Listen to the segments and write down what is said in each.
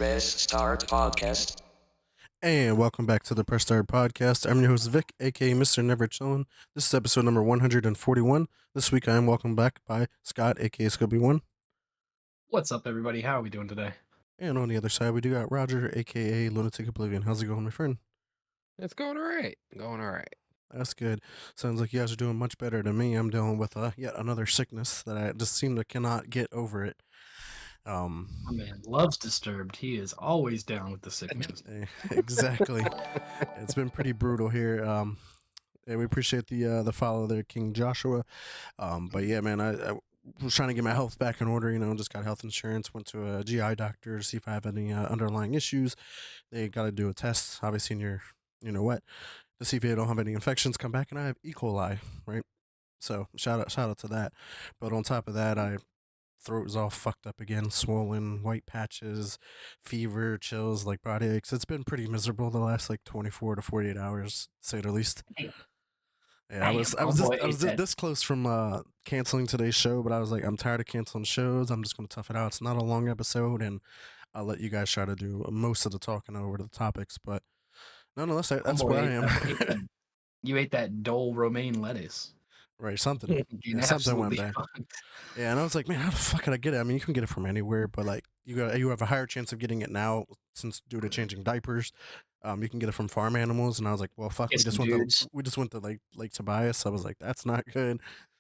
Press Start Podcast. And welcome back to the Press Start Podcast. I'm your host, Vic, aka Mr. Never Chillin'. This is episode number 141. This week I am welcomed back by Scott, aka Scooby1. What's up, everybody? How are we doing today? And on the other side, we do got Roger, aka Lunatic Oblivion. How's it going, my friend? It's going all right. Going all right. That's good. Sounds like you guys are doing much better than me. I'm dealing with yet another sickness that I just seem to cannot get over it. My man loves Disturbed. He is always down with the sickness. Exactly. It's been pretty brutal here. And we appreciate the follow there, King Joshua. But yeah, man, I was trying to get my health back in order. Just got health insurance. Went to a GI doctor to see if I have any underlying issues. They got to do a test, obviously, in your, to see if you don't have any infections. Come back and I have E. coli, right? So shout out to that. But on top of that, throat was all fucked up again, swollen, white patches, fever, chills, like body aches. It's been pretty miserable the last 24 to 48 hours, to say the least. Yeah, I was this close from canceling today's show, but I was like, I'm tired of canceling shows. I'm just gonna tough it out. It's not a long episode, and I'll let you guys try to do most of the talking over the topics. But nonetheless, that's where I am. You ate that Dole romaine lettuce. Right, something went bad. Yeah, and I was like, man, how the fuck could I get it? I mean, you can get it from anywhere, but you have a higher chance of getting it now since due to changing diapers. You can get it from farm animals, and I was like, well, fuck, we just went to Lake Tobias. So I was like, that's not good.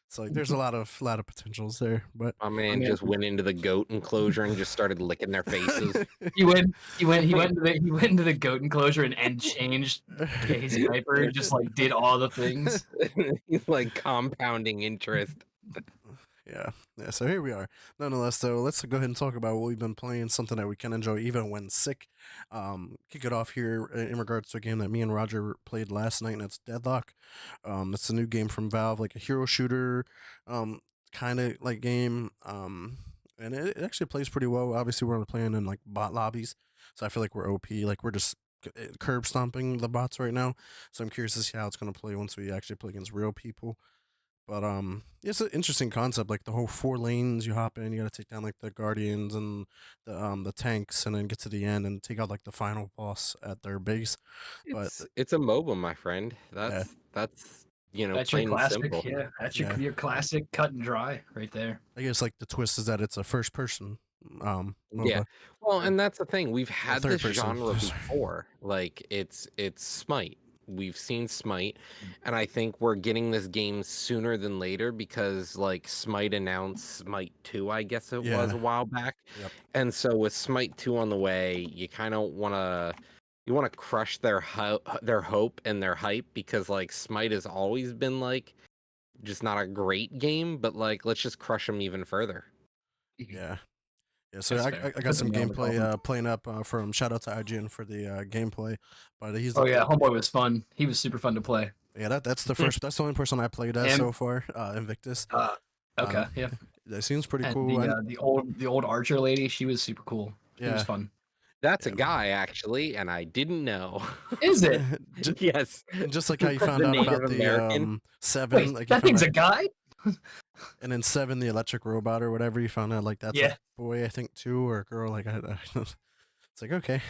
So there's a lot of potentials there, but my man just went into the goat enclosure and just started licking their faces. He went into the goat enclosure and changed his diaper, just did all the things. He's compounding interest. Yeah. So here we are. Nonetheless, so let's go ahead and talk about what we've been playing, something that we can enjoy even when sick. Kick it off here in regards to a game that me and Roger played last night, and it's Deadlock. It's a new game from Valve, like a hero shooter, kind of game. And it actually plays pretty well. Obviously, we're only playing in bot lobbies, so I feel like we're OP. We're just curb stomping the bots right now. So I'm curious to see how it's going to play once we actually play against real people. But it's an interesting concept. The whole 4 lanes you hop in, you got to take down the guardians and the tanks, and then get to the end and take out the final boss at their base. It's a MOBA, my friend. That's that's plain your classic. simple. Yeah, that's your classic cut and dry right there. I guess the twist is that it's a first person. Yeah. MOBA. Well, and that's the thing. We've had this genre person. before. It's Smite. We've seen Smite, and I think we're getting this game sooner than later because Smite announced Smite 2, I guess it was a while back. Yep. And so with Smite 2 on the way, you kind of want to crush their hope and their hype because Smite has always been just not a great game, but let's just crush them even further. Yeah. Yeah, so I got some gameplay playing up from shout out to IGN for the gameplay, but he's Homeboy was fun. He was super fun to play. Yeah, that's the only person I played as so far, Invictus. Okay, yeah, that seems pretty cool. The old archer lady, she was super cool. It was fun. That's a guy actually, and I didn't know. Is it? Yes. Just like how you found out about the 7. Wait, that thing's a guy. And then 7, the electric robot or whatever, you found out that's a boy, I think, too, or a girl. It's okay,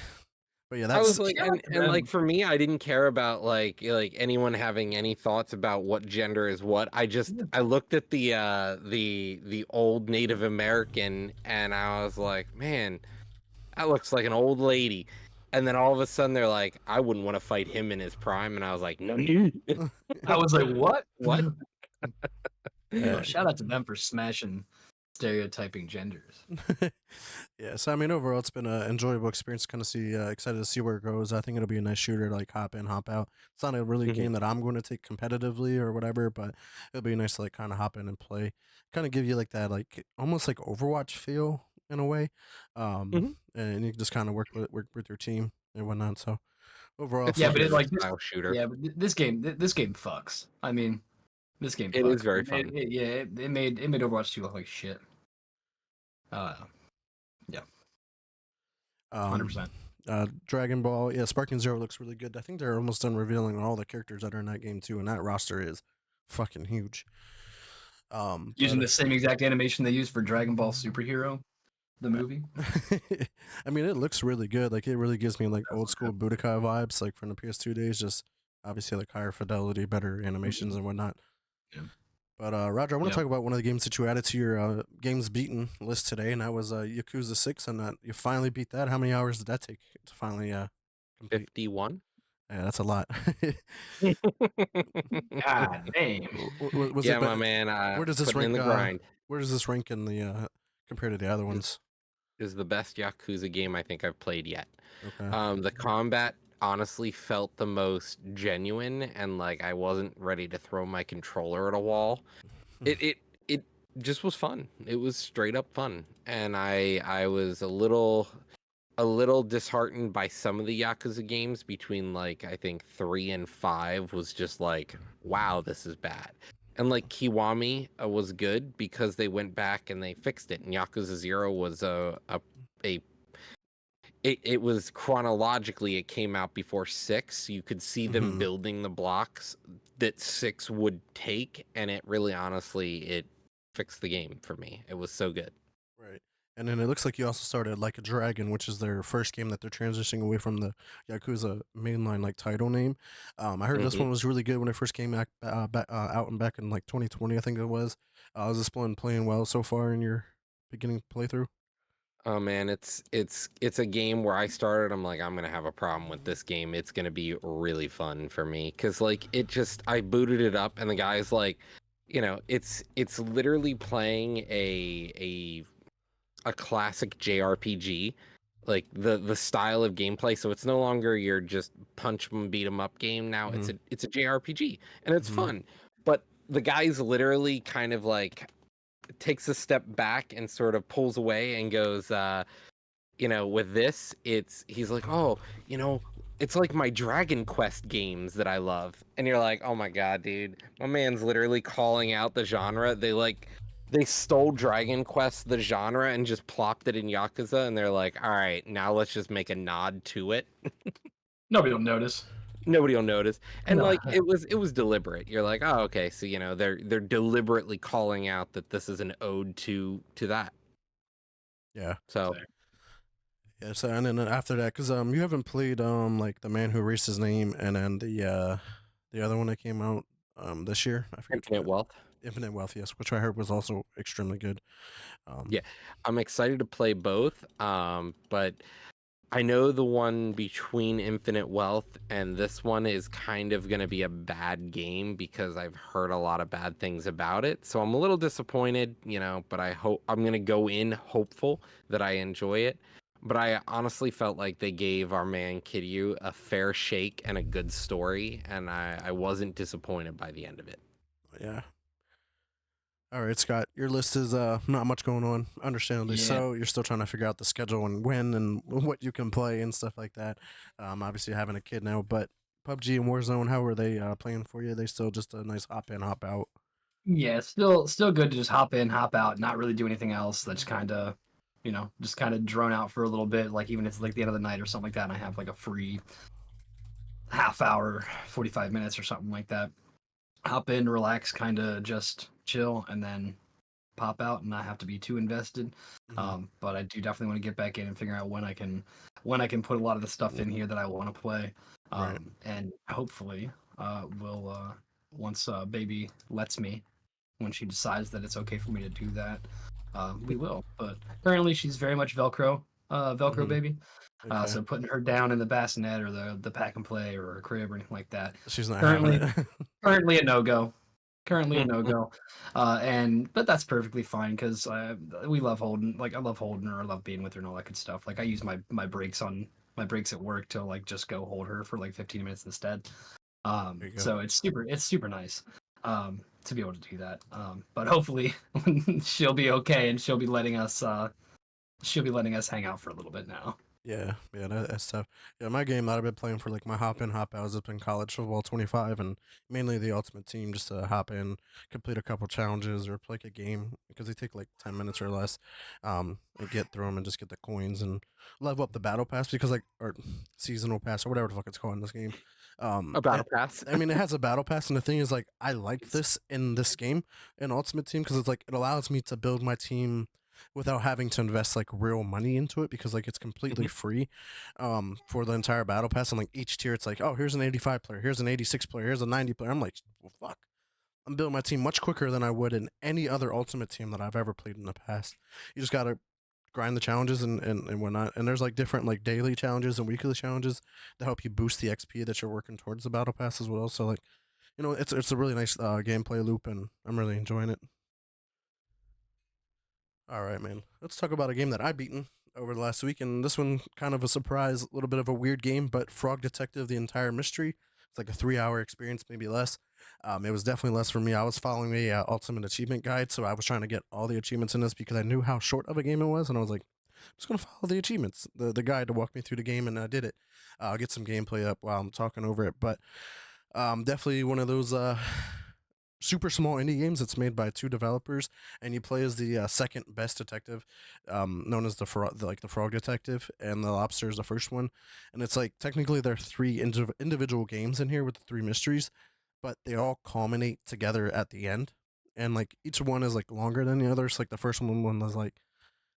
but yeah, that's. I was and for me, I didn't care about anyone having any thoughts about what gender is what. I looked at the old Native American, and I was like, man, that looks like an old lady. And then all of a sudden they're like, I wouldn't want to fight him in his prime, and I was like, no. I was like, what? What? Shout out to them for smashing stereotyping genders. Yeah, so I mean, overall, it's been an enjoyable experience. Kind of excited to see where it goes. I think it'll be a nice shooter to hop in, hop out. It's not a really game that I'm going to take competitively or whatever, but it'll be nice to kind of hop in and play. Kind of give you that almost Overwatch feel in a way, and you can just kind of work with your team and whatnot. So overall, but it's style shooter. Yeah, but this game fucks. I mean. This game it is very fun. It made Overwatch 2 look like shit. Yeah. 100%. Dragon Ball, Sparking Zero looks really good. I think they're almost done revealing all the characters that are in that game too, and that roster is fucking huge. Using the same exact animation they used for Dragon Ball Superhero. the movie. I mean, it looks really good. Like it really gives me like That's old school Budokai vibes, like from the PS2 days. Just obviously like higher fidelity, better animations and whatnot. Yeah. But Roger, I want to Yeah. talk about one of the games that you added to your games beaten list today, and that was Yakuza 6, and that you finally beat that. How many hours did that take to finally complete? 51. Yeah, that's a lot. God damn. Was Yeah, it? my man. Where does this Putting in rank? the grind Where does this rank in the compared to the other ones? is the best Yakuza game I think I've played yet. Okay. The combat honestly felt the most genuine, and like I wasn't ready to throw my controller at a wall. It just was fun. It was straight up fun, and I was a little disheartened by some of the Yakuza games between like I think 3 and 5 was just like, wow, this is bad. And like Kiwami was good because they went back and they fixed it. And Yakuza 0 was it was chronologically it came out before 6. You could see them Mhm. building the blocks that 6 would take, and it really honestly it fixed the game for me. It was so good. Right. And then it looks like you also started Like a Dragon, which is their first game that they're transitioning away from the Yakuza mainline like title name. I heard this Mhm. one was really good when it first came out and back in like 2020, I think it was. Is this one playing well so far in your beginning playthrough? Oh man, it's a game where I started. I'm like, I'm gonna have a problem with this game. It's gonna be really fun for me because like it just I booted it up and the guy's like, it's literally playing a classic JRPG, like the style of gameplay. So it's no longer your just punch 'em beat 'em up game. Now Mm-hmm. it's a JRPG and it's fun. But the guy's literally kind of like takes a step back and sort of pulls away and goes, with this, he's like, oh, it's like my Dragon Quest games that I love. And you're like, oh my God, dude, my man's literally calling out the genre. They stole Dragon Quest, the genre, and just plopped it in Yakuza. And they're like, all right, now let's just make a nod to it. Nobody will notice. Nobody will notice. And No. like it was deliberate. You're like, oh, okay, so they're deliberately calling out that this is an ode to that. Yeah. So Yeah. So and then after that, because you haven't played like The Man Who Erased His Name, and then the other one that came out this year. I forget. Infinite Wealth. Infinite Wealth, yes, which I heard was also extremely good. Yeah, I'm excited to play both. But I know the one between Infinite Wealth and this one is kind of going to be a bad game because I've heard a lot of bad things about it. So I'm a little disappointed, but I hope I'm going to go in hopeful that I enjoy it. But I honestly felt like they gave our man Kiryu a fair shake and a good story, and I wasn't disappointed by the end of it. Yeah. All right, Scott. Your list is not much going on. Understandably Yeah. so. You're still trying to figure out the schedule and when and what you can play and stuff like that. Obviously having a kid now, but PUBG and Warzone, how are they playing for you? They still just a nice hop in, hop out. Yeah, still good to just hop in, hop out, not really do anything else. That's kind of, just kind of drone out for a little bit. Like even if it's like the end of the night or something like that, and I have like a free half hour, 45 minutes or something like that. Hop in, relax, kind of just chill, and then pop out and not have to be too invested. But I do definitely want to get back in and figure out when I can put a lot of the stuff in here that I want to play. Right. And hopefully we'll once baby lets me, when she decides that it's okay for me to do that, we will. But currently she's very much Velcro baby. Okay. So putting her down in the bassinet or the pack and play or a crib or anything like that. She's not Currently, having it. currently a no-go. Currently a no-go. But that's perfectly fine because we love holding. Like I love holding her. I love being with her and all that good stuff. Like I use my breaks at work to like just go hold her for like 15 minutes instead. There you go. So it's super nice to be able to do that. But hopefully she'll be okay and she'll be letting us hang out for a little bit now. Yeah, that's tough. Yeah, my game that I've been playing for like my hop in, hop out has been college football 25 and mainly the ultimate team just to hop in, complete a couple challenges or play a game because they take like 10 minutes or less, and get through them and just get the coins and level up the battle pass because like, or seasonal pass or whatever the fuck it's called in this game. A battle pass. I mean, it has a battle pass, and the thing is, like, I like this in this game in Ultimate Team because it's like it allows me to build my team without having to invest like real money into it because like it's completely free for the entire battle pass. And like each tier it's like, oh, here's an 85 player, here's an 86 player, here's a 90 player. I'm like, well, fuck, I'm building my team much quicker than I would in any other ultimate team that I've ever played in the past. You just gotta grind the challenges and whatnot. And there's like different like daily challenges and weekly challenges to help you boost the XP that you're working towards the battle pass as well. So like, it's a really nice gameplay loop, and I'm really enjoying it. All right, man. Let's talk about a game that I beaten over the last week, and this one kind of a surprise, a little bit of a weird game, but Frog Detective: The Entire Mystery. It's like a 3 hour experience, maybe less. It was definitely less for me. I was following the ultimate achievement guide, so I was trying to get all the achievements in this because I knew how short of a game it was, and I was like, I'm just gonna follow the achievements, the guide to walk me through the game, and I did it. I'll get some gameplay up while I'm talking over it, but definitely one of those super small indie games. It's made by two developers, and you play as the second best detective, known as the frog detective, and the lobster is the first one. And it's like technically there are three individual games in here with the three mysteries, but they all culminate together at the end. And like each one is like longer than the others. Like the first one was like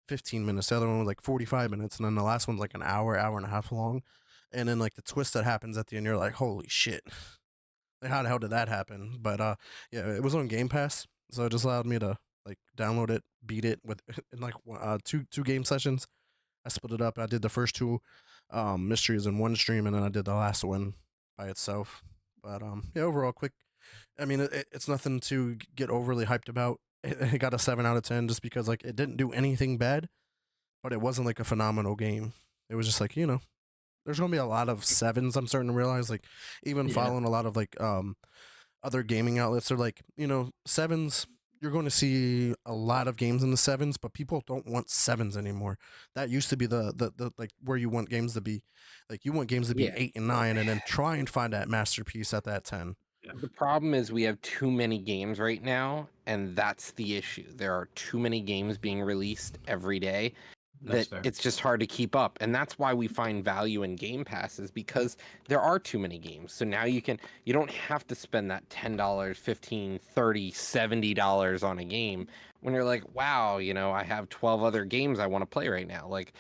15 minutes, the other one was like 45 minutes, and then the last one's like an hour and a half long. And then like the twist that happens at the end, you're like, holy shit, like, how the hell did that happen? But yeah, it was on Game Pass, so it just allowed me to like download it, beat it with in like two game sessions. I split it up. I did the first two mysteries in one stream, and then I did the last one by itself. But yeah, overall, quick. I mean, it's nothing to get overly hyped about. It got a 7 out of 10 just because like it didn't do anything bad, but it wasn't like a phenomenal game. It was just like, there's gonna be a lot of sevens. I'm starting to realize, like, even Yeah. following a lot of like other gaming outlets are like, sevens. You're going to see a lot of games in the sevens, but people don't want sevens anymore. That used to be the like where you want games to be. Like you want games to be Yeah. 8 and 9, and then try and find that masterpiece at that 10. The problem is we have too many games right now, and that's the issue. There are too many games being released every day That's that fair. it's just hard to keep up. And that's why we find value in Game Passes, because there are too many games. So now you don't have to spend that $10, $15, $30, $70 on a game when you're like, wow, I have 12 other games I want to play right now. Like,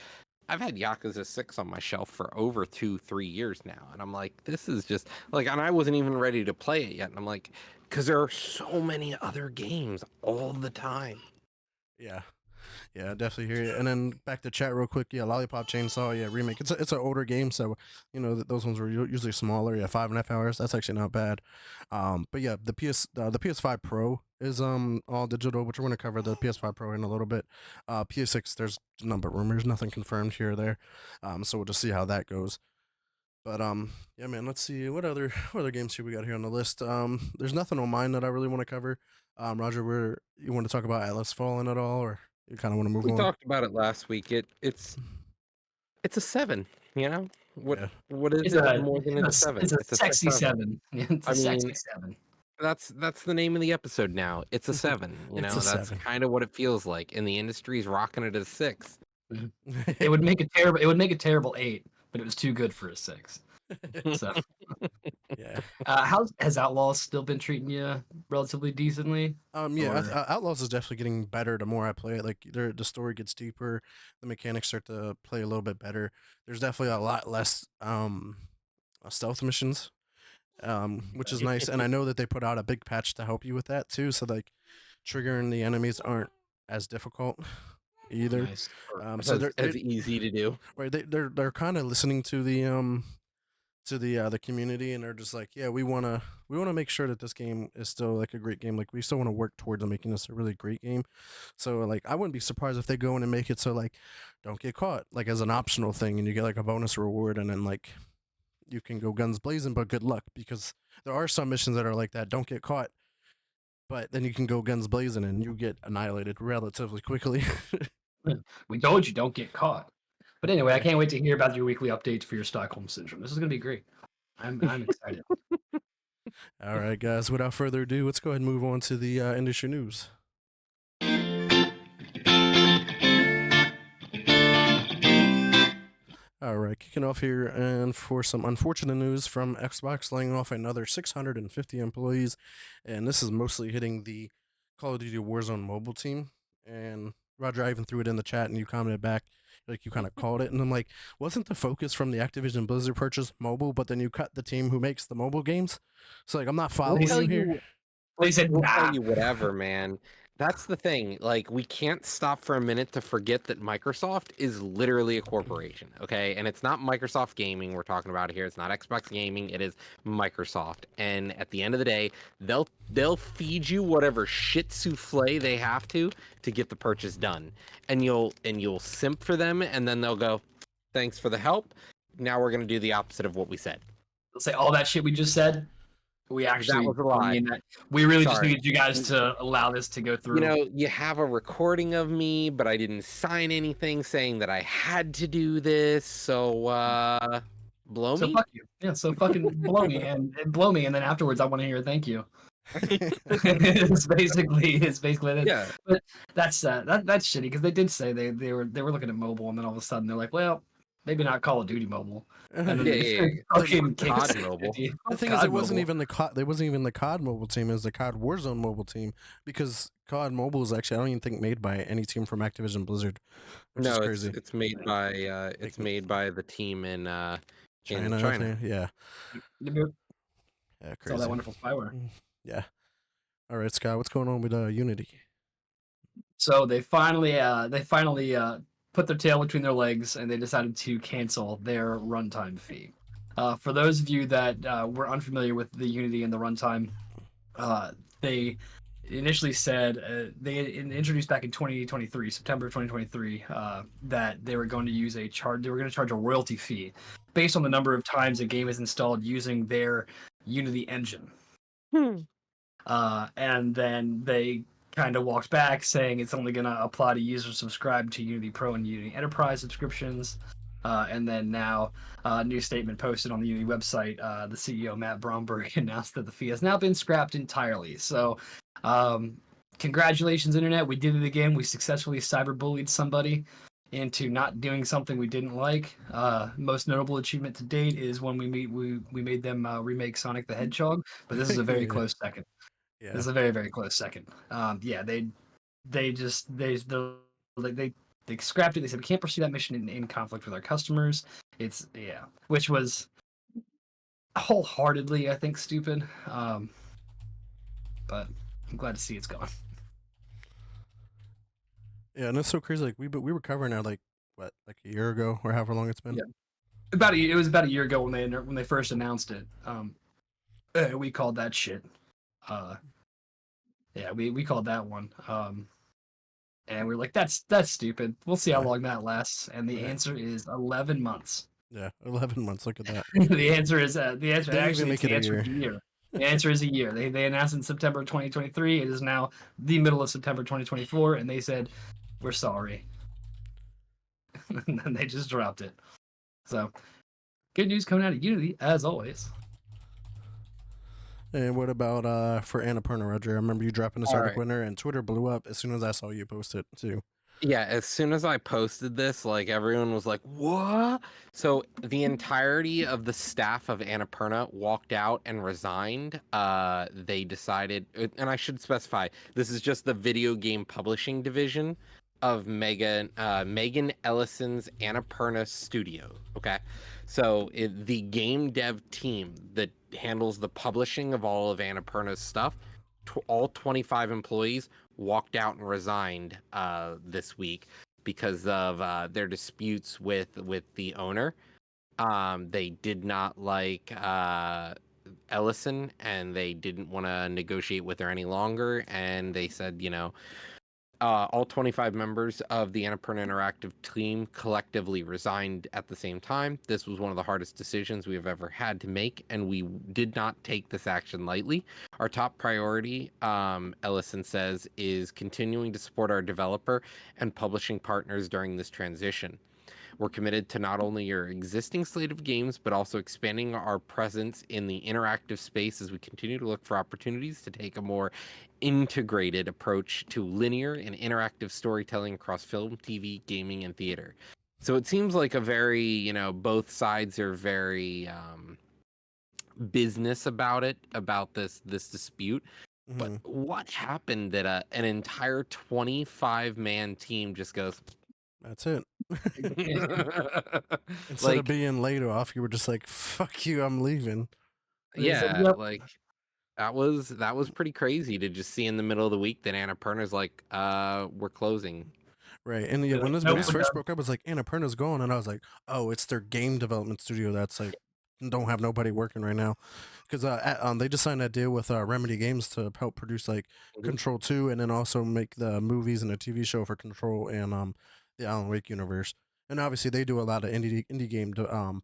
I've had Yakuza 6 on my shelf for over 2-3 years now, and I'm like, this is just like, and I wasn't even ready to play it yet. And I'm like, because there are so many other games all the time. Yeah. Yeah, I definitely hear you. And then back to chat real quick. Yeah, Lollipop Chainsaw. Yeah, remake. It's an older game, so those ones were usually smaller. Yeah, 5.5 hours. That's actually not bad. But yeah, the PS5 Pro is all digital, which we're gonna cover the PS5 Pro in a little bit. PS6, there's a number of rumors, nothing confirmed here or there. So we'll just see how that goes. But yeah, man. Let's see what other games here we got here on the list. There's nothing on mine that I really want to cover. Roger, you want to talk about Atlas Fallen at all, or you kind of want to move We on? talked about it last week. It's a 7. What Yeah. what is It's it a more than a 7? it's a It's a sexy 7. 7. It's a I sexy mean, 7. that's the name of the episode now. It's a 7. It's a That's 7. kind of what it feels like. And the industry's rocking it at a 6. It would make a terrible 8, but it was too good for a 6. So, Yeah. has Outlaws still been treating you relatively decently? Yeah. Or- Outlaws is definitely getting better the more I play it. Like the story gets deeper, the mechanics start to play a little bit better. There's definitely a lot less stealth missions, which is nice. And I know that they put out a big patch to help you with that too. So like triggering the enemies aren't as difficult either. Nice. So It's easy to do. right, they're kind of listening to the community, and they're just like, yeah, we wanna make sure that this game is still like a great game. Like we still want to work towards making this a really great game. So like I wouldn't be surprised if they go in and make it so like don't get caught, like as an optional thing, and you get like a bonus reward, and then like you can go guns blazing, but good luck, because there are some missions that are like that, don't get caught, but then you can go guns blazing and you get annihilated relatively quickly. We told you don't get caught. But anyway, I can't wait to hear about your weekly updates for your Stockholm syndrome. This is gonna be great. I'm excited. All right, guys, without further ado, let's go ahead and move on to the industry news. All right, kicking off here, and for some unfortunate news from Xbox, laying off another 650 employees, and this is mostly hitting the Call of Duty Warzone mobile team. And Roger, I even threw it in the chat and you commented back, like you kind of called it. And I'm like, wasn't the focus from the Activision Blizzard purchase mobile, but then you cut the team who makes the mobile games? So like, I'm not following tell you here. you, They said, we'll tell nah. you whatever, man. That's the thing. Like, we can't stop for a minute to forget that Microsoft is literally a corporation, okay? And it's not Microsoft Gaming we're talking about here. It's not Xbox Gaming. It is Microsoft. And at the end of the day, they'll feed you whatever shit souffle they have to get the purchase done. And you'll simp for them, and then they'll go, "Thanks for the help. Now we're gonna do the opposite of what we said." They'll say all that shit we just said. We actually was a lie. mean that. We really just Sorry. needed you guys to allow this to go through. You know, you have a recording of me, but I didn't sign anything saying that I had to do this. So, blow so me. fuck you. Yeah, so fucking blow me and blow me, and then afterwards I want to hear a thank you. it's basically it. Yeah. But that's shitty because they did say they were looking at mobile, and then all of a sudden they're like, well, maybe not Call of Duty mobile. And then Yeah. fucking COD kicks mobile. The thing is, it wasn't even the COD. It wasn't even the COD mobile team. It was the COD Warzone mobile team because COD mobile is actually I don't even think made by any team from Activision Blizzard, which is No, crazy. it's made by the team in China. China. Yeah. It's Yeah. all Crazy. that wonderful spyware. Yeah. All right, Scott. What's going on with Unity? So they finally put their tail between their legs and they decided to cancel their runtime fee. For those of you that were unfamiliar with the Unity and the runtime, they initially said they introduced back in 2023, September 2023, that they were going to use they were going to charge a royalty fee based on the number of times a game is installed using their Unity engine. And then they kind of walked back saying it's only going to apply to users subscribed to Unity Pro and Unity Enterprise subscriptions. And then now a new statement posted on the Unity website, the CEO, Matt Bromberg, announced that the fee has now been scrapped entirely. So congratulations, Internet. We did it again. We successfully cyberbullied somebody into not doing something we didn't like. Most notable achievement to date is when we made them remake Sonic the Hedgehog, but this is a very close second. Yeah. This is a very, very close second. Yeah, they scrapped it. They said we can't pursue that mission in conflict with our customers. Which was wholeheartedly, I think, stupid. But I'm glad to see it's gone. Yeah, and it's so crazy. Like we were covering that like what, like a year ago or however long it's been. Yeah. It was about a year ago when they first announced it. We called that shit. Yeah, we called that one. And we were like, that's stupid. We'll see how long that lasts. And the answer is 11 months. Yeah, 11 months. Look at that. The answer is a year. The answer is a year. They announced in September 2023. It is now the middle of September 2024, and they said, "We're sorry." And then they just dropped it. So, good news coming out of Unity, as always. And what about for Annapurna, Roger? I remember you dropping this article in there, and Twitter blew up as soon as I saw you post it too. Yeah, as soon as I posted this, like everyone was like, "What?" So the entirety of the staff of Annapurna walked out and resigned. They decided, and I should specify, this is just the video game publishing division of Megan Ellison's Annapurna studio. Okay, so the game dev team that handles the publishing of all of Annapurna's stuff, all 25 employees walked out and resigned this week because of their disputes with the owner. They did not like Ellison, and they didn't want to negotiate with her any longer. And they said, all 25 members of the Annapurna Interactive team collectively resigned at the same time. This was one of the hardest decisions we have ever had to make, and we did not take this action lightly. Our top priority, Ellison says, is continuing to support our developer and publishing partners during this transition. We're committed to not only your existing slate of games, but also expanding our presence in the interactive space as we continue to look for opportunities to take a more integrated approach to linear and interactive storytelling across film, TV, gaming, and theater. So it seems like a very, both sides are very business about this dispute. But Mhm. what happened that an entire 25-man team just goes That's it. Instead of like, being laid off, you were just like, "Fuck you, I'm leaving." They said, yeah, "Yep." like that was pretty crazy to just see in the middle of the week that Annapurna's like, we're closing. Right. And yeah, They're like, when "Nope, this we're first done." broke up, I was like, Annapurna's gone, and I was like, oh, it's their game development studio that's like don't have nobody working right now, because they just signed that deal with Remedy Games to help produce like Mhm. Control 2, and then also make the movies and a TV show for Control and the Alan Wake universe. And obviously, they do a lot of indie game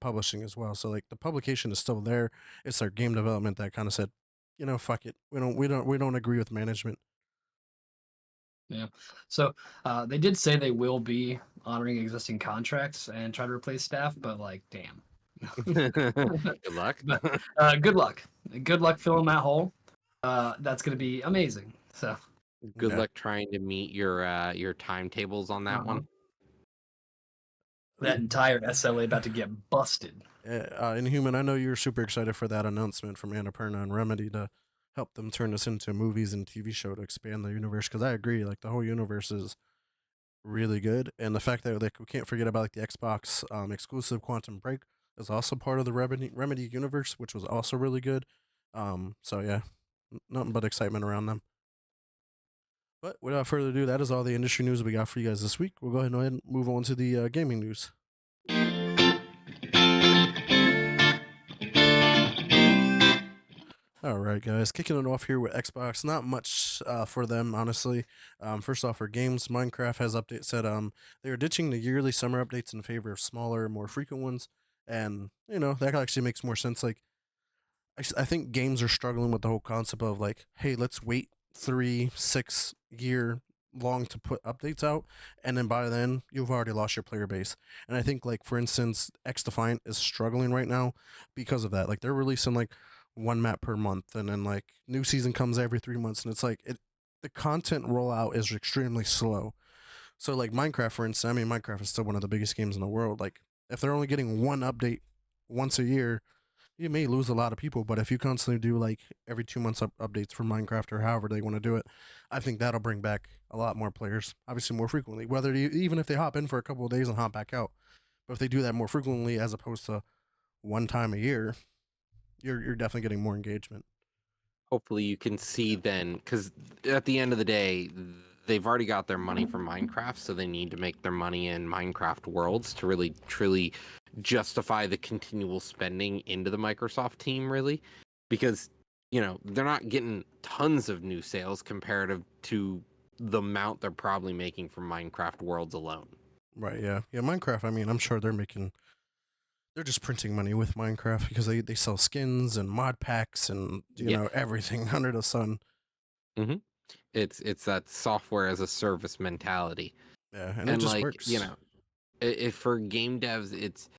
publishing as well. So like the publication is still there. It's their game development that kind of said, fuck it, we don't agree with management. Yeah. So they did say they will be honoring existing contracts and try to replace staff, but like, damn. Good luck. But good luck. Good luck filling that hole. That's gonna be amazing. So Good Yeah. luck trying to meet your timetables on that uh one. that entire SLA about to get busted. Inhuman, I know you're super excited for that announcement from Annapurna and Remedy to help them turn this into movies and TV show to expand the universe. Because I agree, like the whole universe is really good, and the fact that like we can't forget about like the Xbox exclusive Quantum Break is also part of the Remedy universe, which was also really good. So yeah, nothing but excitement around them. But without further ado, that is all the industry news we got for you guys this week. We'll go ahead and move on to the gaming news. All right, guys, kicking it off here with Xbox. Not much for them, honestly. First off, for games, Minecraft has said they are ditching the yearly summer updates in favor of smaller, more frequent ones, and that actually makes more sense. Like, I think games are struggling with the whole concept of like, hey, let's wait 3 6 year long to put updates out, and then by then you've already lost your player base. And I think like for instance, X Defiant is struggling right now because of that. Like they're releasing like one map per month, and then like new season comes every 3 months, and it's like the content rollout is extremely slow. So like Minecraft, for instance, I mean Minecraft is still one of the biggest games in the world. Like if they're only getting one update once a year, you may lose a lot of people, but if you constantly do like every 2 months updates for Minecraft or however they want to do it, I think that'll bring back a lot more players, obviously more frequently. Whether even if they hop in for a couple of days and hop back out, but if they do that more frequently as opposed to one time a year, you're definitely getting more engagement. Hopefully you can see then, because at the end of the day, they've already got their money from Minecraft, so they need to make their money in Minecraft worlds to really truly justify the continual spending into the Microsoft team, really, because they're not getting tons of new sales comparative to the amount they're probably making from Minecraft worlds alone. Right? Yeah, yeah. Minecraft. I mean, I'm sure they're just printing money with Minecraft because they sell skins and mod packs and Yeah. everything under the sun. hmm it's that software as a service mentality. Yeah, and it And just like, works. if for game devs, it's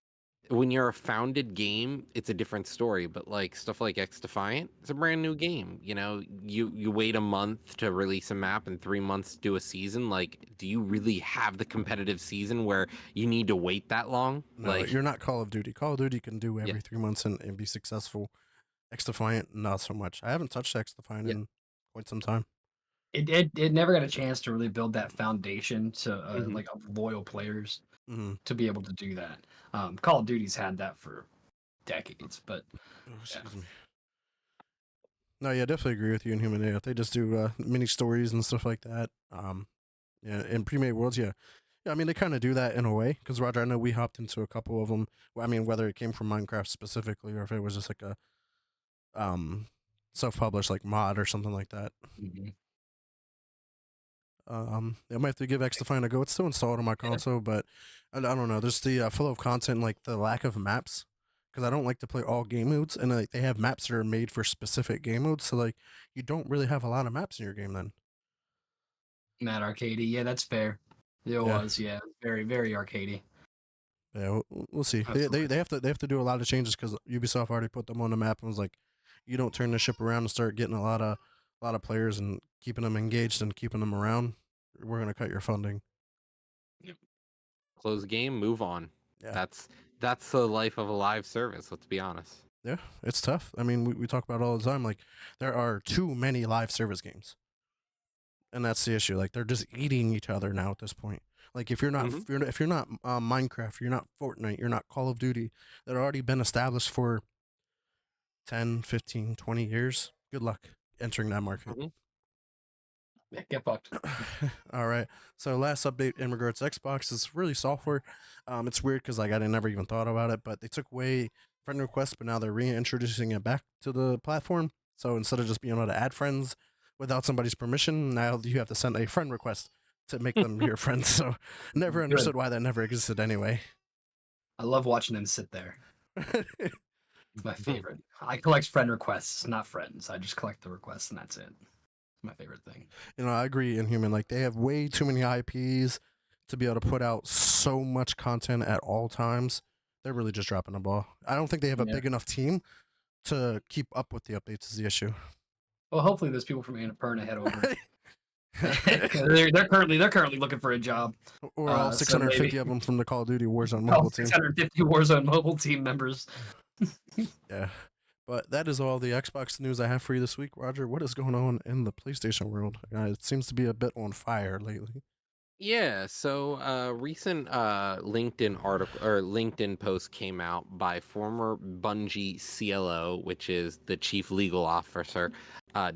when you're a founded game, it's a different story. But like stuff like X Defiant, it's a brand new game. You wait a month to release a map and 3 months to do a season. Like, do you really have the competitive season where you need to wait that long? No, Like, you're not Call of Duty. Call of Duty can do yeah, every 3 months and be successful. X Defiant, not so much. I haven't touched X Defiant yeah. in quite some time. It never got a chance to really build that foundation to hmm like of loyal players Mm-hmm. to be able to do that. Call of Duty's had that for decades, but Oh, yeah. excuse me. No, yeah, definitely agree with you in Human AI. If they just do mini stories and stuff like that, yeah, in pre-made worlds, yeah, yeah. I mean, they kind of do that in a way because Roger, I know we hopped into a couple of them. Well, I mean, whether it came from Minecraft specifically or if it was just like a um self-published like mod or something like that. Mhm. I might have to give X Define a go. It's still installed on my console, but I don't know. There's the flow of content, like the lack of maps, because I don't like to play all game modes, and like they have maps that are made for specific game modes. So like you don't really have a lot of maps in your game then. Mad arcadey, yeah, that's fair. It Yeah, was, yeah, very, very arcadey. yeah. We'll see. Absolutely. They have to do a lot of changes because Ubisoft already put them on the map and was like, you don't turn the ship around and start getting a lot of players and keeping them engaged and keeping them around. We're gonna cut your funding. Yep. Close game, move on. Yeah. That's that's the life of a live service. Let's be honest. Yeah, it's tough. I mean, we talk about it all the time. Like, there are too many live service games, and that's the issue. Like, they're just eating each other now at this point. Like, if you're not Mhm. if you're not Minecraft, you're not Fortnite, you're not Call of Duty, that are already been established for 10, 15, 20 years. Good luck entering that market. Mhm. Yeah, get fucked. All right. So last update in regards to Xbox is really software. It's weird because like I never even thought about it, but they took away friend requests, but now they're reintroducing it back to the platform. So instead of just being able to add friends without somebody's permission, now you have to send a friend request to make them your friends. So never understood why that never existed anyway. I love watching them sit there. It's my favorite. I collect friend requests, not friends. I just collect the requests and that's it. It's my favorite thing. I agree. Inhuman, like they have way too many IPs to be able to put out so much content at all times. They're really just dropping the ball. I don't think they have a Yeah. big enough team to keep up with the updates. Is the issue? Well, hopefully there's people from Annapurna head over. they're currently looking for a job. Or all So 650 maybe- of them from the Call of Duty Warzone All mobile team. 650 Warzone mobile team members. Yeah. But that is all the Xbox news I have for you this week, Roger. What is going on in the PlayStation world? It seems to be a bit on fire lately. Yeah, so recent LinkedIn article or LinkedIn post came out by former Bungie CLO, which is the chief legal officer,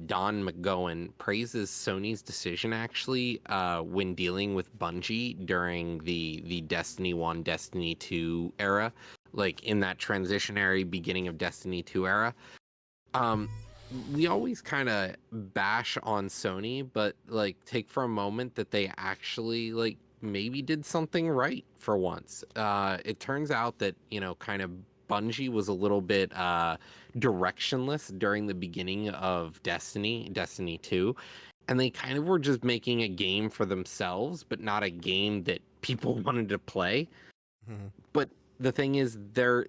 Don McGowan, praises Sony's decision actually when dealing with Bungie during the Destiny 1, Destiny 2 era, like in that transitionary beginning of Destiny 2 era. We always kind of bash on Sony, but like take for a moment that they actually like maybe did something right for once. It turns out that, kind of Bungie was a little bit directionless during the beginning of Destiny 2, and they kind of were just making a game for themselves, but not a game that people wanted to play. Mhm. But the thing is, they're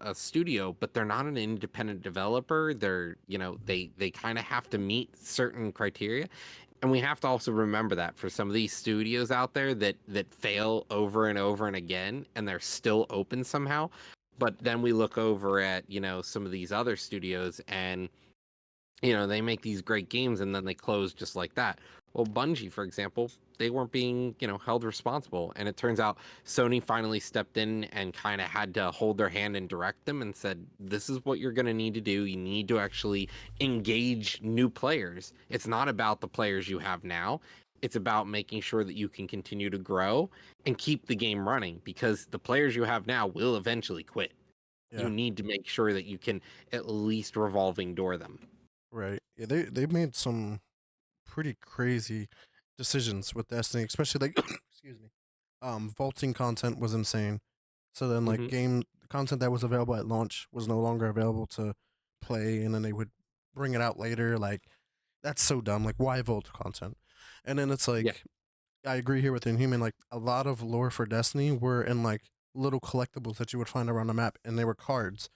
a studio, but they're not an independent developer. They kind of have to meet certain criteria, and we have to also remember that for some of these studios out there that fail over and over and again, and they're still open somehow. But then we look over at some of these other studios, and they make these great games and then they close just like that. Well, Bungie, for example, they weren't being, held responsible. And it turns out Sony finally stepped in and kind of had to hold their hand and direct them and said, this is what you're going to need to do. You need to actually engage new players. It's not about the players you have now. It's about making sure that you can continue to grow and keep the game running, because the players you have now will eventually quit. Yeah. You need to make sure that you can at least revolving door them. Right. Yeah, they made some pretty crazy decisions with Destiny, especially like excuse me. Vaulting content was insane. So then like Mhm. game content that was available at launch was no longer available to play, and then they would bring it out later. Like that's so dumb. Like why vault content? And then it's like Yeah. I agree here with Inhuman. Like a lot of lore for Destiny were in like little collectibles that you would find around the map, and they were cards,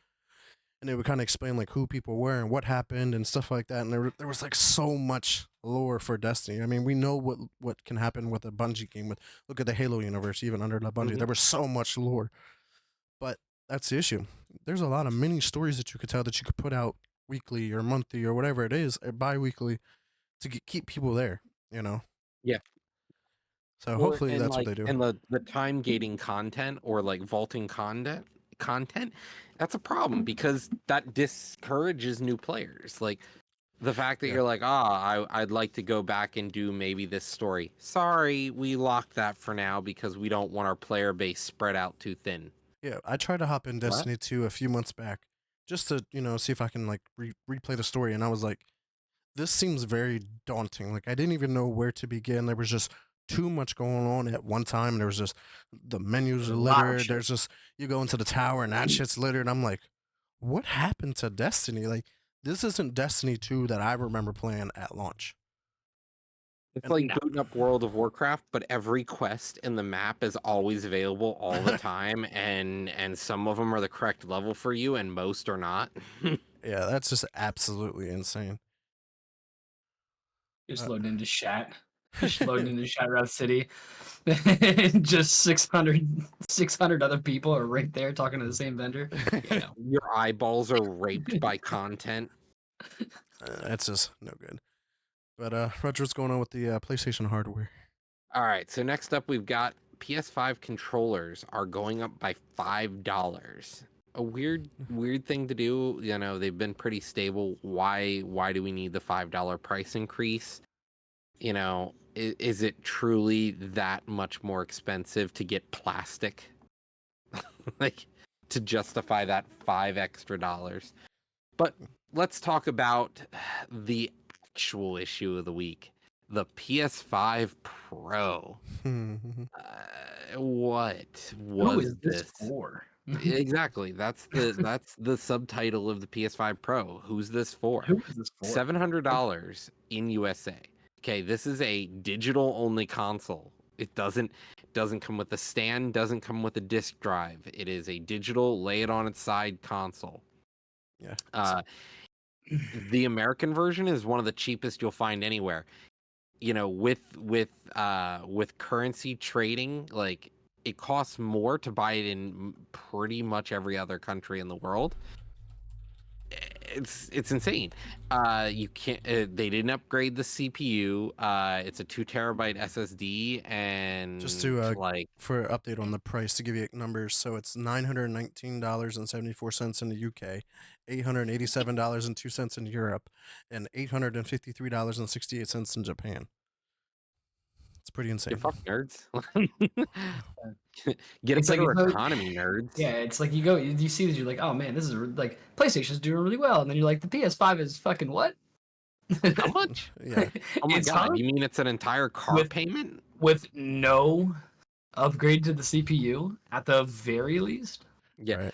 and they would kind of explain like who people were and what happened and stuff like that. And there was like so much lore for Destiny. I mean, we know what can happen with a Bungie game. With look at the Halo universe, even under the Bungie, Mhm. there was so much lore. But that's the issue. There's a lot of mini stories that you could tell that you could put out weekly or monthly or whatever it is, or bi-weekly, to keep people there. You know. Yeah. So Or hopefully that's what they do. and the time gating content or like vaulting content, that's a problem because that discourages new players. Like the fact that Yeah. you're like, I'd like to go back and do maybe this story. Sorry, we locked that for now because we don't want our player base spread out too thin. Yeah, I tried to hop in What? Destiny 2 a few months back just to, see if I can like replay the story, and I was like, this seems very daunting. Like I didn't even know where to begin. There was just too much going on at one time. There was just the menus are A lot of littered. shit. There's just you go into the tower and that shit's littered. I'm like, what happened to Destiny? Like this isn't Destiny 2 that I remember playing at launch. It's And like no. booting up World of Warcraft, but every quest in the map is always available all the time, and some of them are the correct level for you, and most are not. Yeah, that's just absolutely insane. Just loading into chat. loading into Shadow City. And just 600 other people are right there talking to the same vendor. Yeah, no. Your eyeballs are raped by content. That's just no good. But Roger, what's going on with the PlayStation hardware? All right, so next up we've got PS5 controllers are going up by $5. A weird thing to do. You know, they've been pretty stable. Why do we need the $5 price increase? You know, is it truly that much more expensive to get plastic? Like, to justify that $5 extra? But let's talk about the actual issue of the week. The PS5 Pro. What was Who is this this? for? Exactly. That's the subtitle of the PS5 Pro. Who's this for? Who is this for? $700 in USA. Okay, this is a digital only console. It doesn't come with a stand, doesn't come with a disc drive. It is a digital lay it on its side console. Yeah. The American version is one of the cheapest you'll find anywhere. You know, with currency trading, like, it costs more to buy it in pretty much every other country in the world. It's insane. You can't. They didn't upgrade the CPU. It's a 2 terabyte SSD, and Just to for an update on the price to give you numbers, so it's $919.74 in the UK, $887.02 in Europe, and $853.68 in Japan. It's pretty insane. You're fuck nerds. Get a better economy, nerds. Yeah, it's like you see this, you're like, oh man, this is like PlayStation's doing really well, and then you're like, the PS5 is fucking what? How much? Yeah. Oh my god! You mean it's an entire car payment with no upgrade to the CPU at the very least? Yeah, right.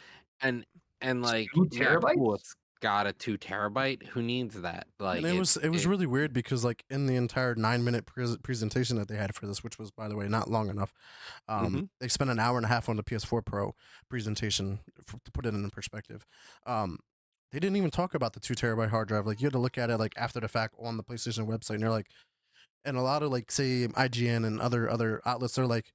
and like 2 terabytes. Yeah, cool, it's got a 2 terabyte. Who needs that? Like, and it was really weird because, like, in the entire 9-minute presentation that they had for this, which was, by the way, not long enough, they spent an hour and a half on the PS4 Pro presentation to put it in perspective. They didn't even talk about the 2 terabyte hard drive. Like, you had to look at it like after the fact on the PlayStation website, and they're like, and a lot of, like, say IGN and other outlets, they're like,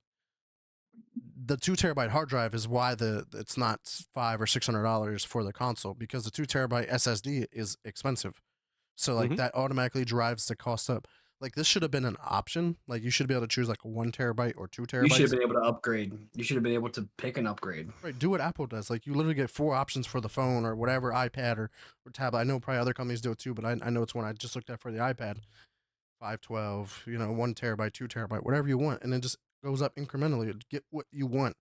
the 2 terabyte hard drive is why it's not $500 or $600 for the console, because the 2 terabyte SSD is expensive. So like that automatically drives the cost up. Like, this should have been an option. Like, you should be able to choose like 1 terabyte or 2 terabytes. You should have been able to upgrade. You should have been able to pick an upgrade. Right, do what Apple does. Like, you literally get 4 options for the phone or whatever, iPad or tablet. I know probably other companies do it too, but I know it's one I just looked at for the iPad. 512, 1 terabyte, 2 terabyte, whatever you want, and then just goes up incrementally to get what you want.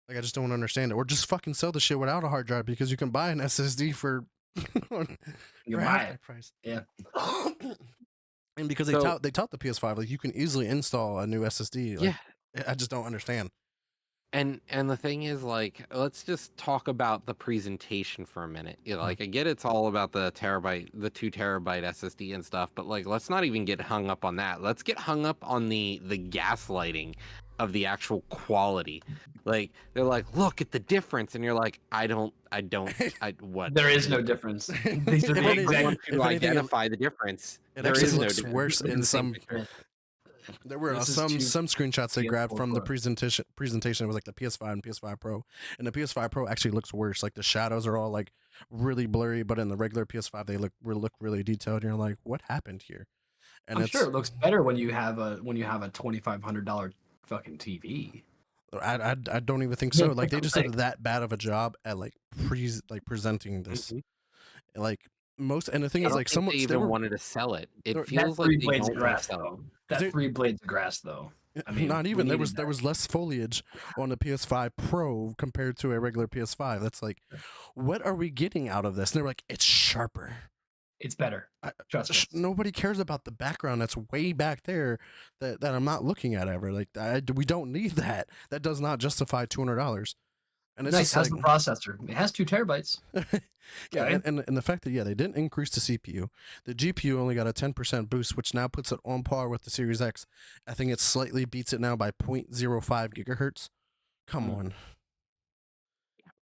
Like, I just don't understand it. Or just fucking sell the shit without a hard drive, because you can buy an SSD for you buy it price. Yeah. And because they tout the PS5, like, you can easily install a new SSD. Like, yeah, I just don't understand. And the thing is, like, let's just talk about the presentation for a minute. Like, I get it's all about the 2 terabyte SSD and stuff, but like, let's not even get hung up on that. Let's get hung up on the gaslighting of the actual quality. Like, they're like, look at the difference, and you're like, what? There is no difference. These are the exact to identify the difference. It actually looks worse in some. There were some screenshots they grabbed from the presentation. It was like the PS5 and PS5 Pro, and the PS5 Pro actually looks worse. Like, the shadows are all like really blurry, but in the regular PS5 they look really detailed. And you're like, what happened here? And I'm sure it looks better when you have a $2,500 fucking TV. I don't even think so. Like, they just did that bad of a job at presenting this. Like, most, and the thing is, like, someone even wanted to sell it. It feels like they don't want to sell it. That 3 blades of grass, though. I mean, not even. There was less foliage on the PS5 Pro compared to a regular PS5. That's like, what are we getting out of this? And they're like, it's sharper. It's better. Trust me. Nobody cares about the background that's way back there that I'm not looking at ever. Like, we don't need that. That does not justify $200. And it's nice. How's the processor? It has 2 terabytes. Yeah, and the fact that they didn't increase the CPU. The GPU only got a 10% boost, which now puts it on par with the Series X. I think it slightly beats it now by 0.05 gigahertz. Come on.